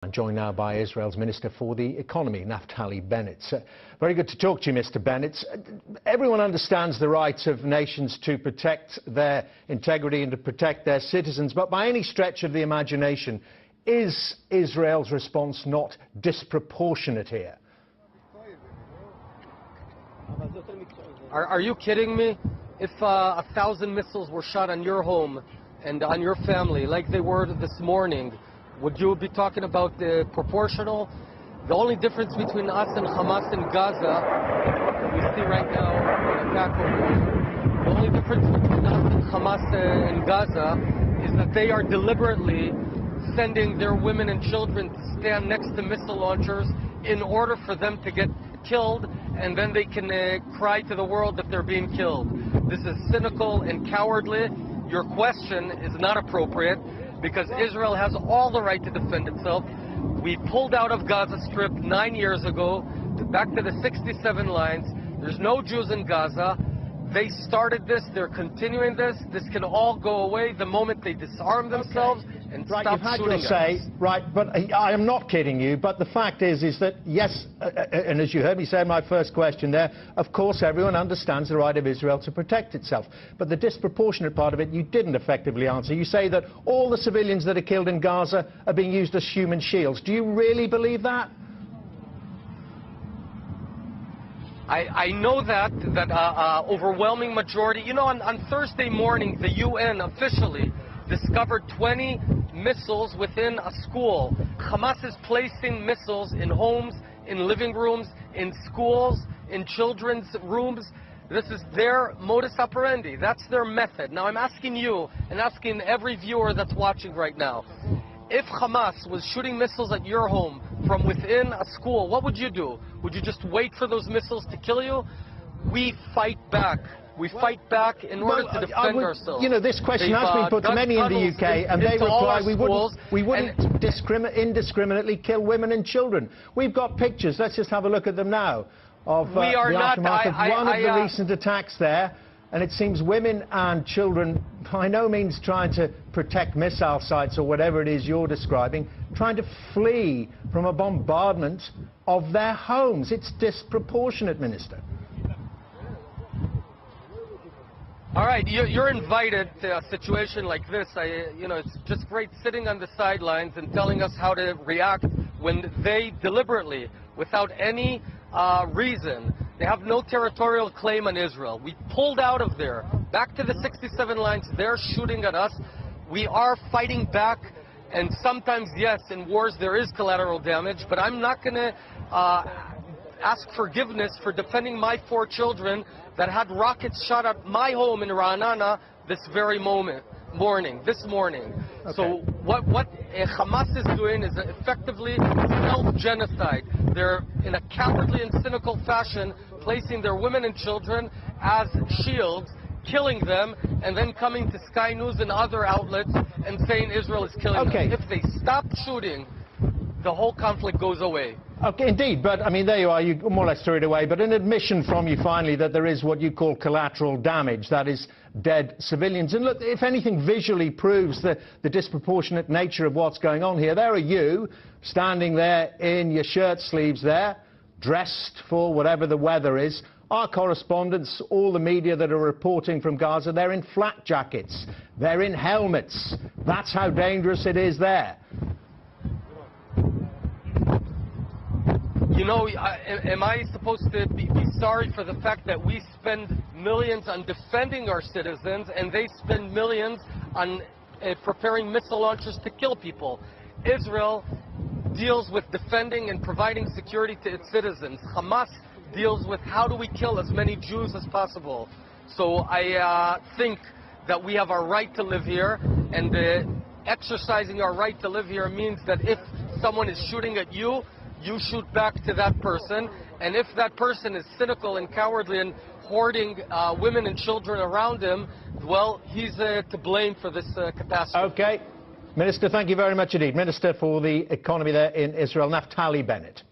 I'm joined now by Israel's Minister for the Economy, Naftali Bennett. Very good to talk to you, Mr. Bennett. Everyone understands the rights of nations to protect their integrity and to protect their citizens, but by any stretch of the imagination, is Israel's response not disproportionate here? Are you kidding me? If 1,000 missiles were shot on your home and on your family, like they were this morning, would you be talking about the proportional? The only difference between us and Hamas in Gaza, that we see right now, an attack over, the only difference between us and Hamas in Gaza is that they are deliberately sending their women and children to stand next to missile launchers in order for them to get killed, and then they can cry to the world that they're being killed. This is cynical and cowardly. Your question is not appropriate, because Israel has all the right to defend itself. We pulled out of Gaza Strip 9 years ago, back to the 67 lines. There's no Jews in Gaza. They started this, they're continuing this. This can all go away the moment they disarm themselves and stop shooting you've had your say, right, but I am not kidding you, but the fact is that, yes, and as you heard me say in my first question there, of course everyone understands the right of Israel to protect itself. But the disproportionate part of it you didn't effectively answer. You say that all the civilians that are killed in Gaza are being used as human shields. Do you really believe that? I know that overwhelming majority. You know, on Thursday morning, the UN officially discovered 20 missiles within a school. Hamas is placing missiles in homes, in living rooms, in schools, in children's rooms. This is their modus operandi. That's their method. Now I'm asking you and asking every viewer that's watching right now, if Hamas was shooting missiles at your home from within a school, what would you do? Would you just wait for those missiles to kill you? We fight back. We fight back in order to defend ourselves. You know, this question has been put to many in the UK, and they reply, we wouldn't indiscriminately kill women and children. We've got pictures, let's just have a look at them now, of the aftermath of one of the recent attacks there. And it seems women and children, by no means trying to protect missile sites or whatever it is you're describing, trying to flee from a bombardment of their homes. It's disproportionate, Minister. All right, you're invited to a situation like this. You know, it's just great sitting on the sidelines and telling us how to react when they deliberately, without any reason, they have no territorial claim on Israel. We pulled out of there, back to the 67 lines. They're shooting at us. We are fighting back, and sometimes, yes, in wars there is collateral damage, but I'm not going to ask forgiveness for defending my 4 children that had rockets shot at my home in Ra'anana this very morning. Okay. So what Hamas is doing is effectively self-genocide. They're, in a cowardly and cynical fashion, placing their women and children as shields, killing them, and then coming to Sky News and other outlets and saying Israel is killing them. If they stop shooting, the whole conflict goes away. Okay, indeed, but I mean, there you are, you more or less threw it away, but an admission from you finally that there is what you call collateral damage, that is dead civilians. And look, if anything visually proves the disproportionate nature of what's going on here, there are you, standing there in your shirt sleeves there, dressed for whatever the weather is. Our correspondents, all the media that are reporting from Gaza, they're in flak jackets, they're in helmets. That's how dangerous it is there. You know, am I supposed to be sorry for the fact that we spend millions on defending our citizens and they spend millions on preparing missile launchers to kill people? Israel deals with defending and providing security to its citizens. Hamas deals with how do we kill as many Jews as possible. So I think that we have our right to live here, and exercising our right to live here means that if someone is shooting at you, you shoot back to that person, and if that person is cynical and cowardly and hoarding women and children around him, well, he's to blame for this catastrophe. Okay. Minister, thank you very much indeed. Minister for the Economy there in Israel, Naftali Bennett.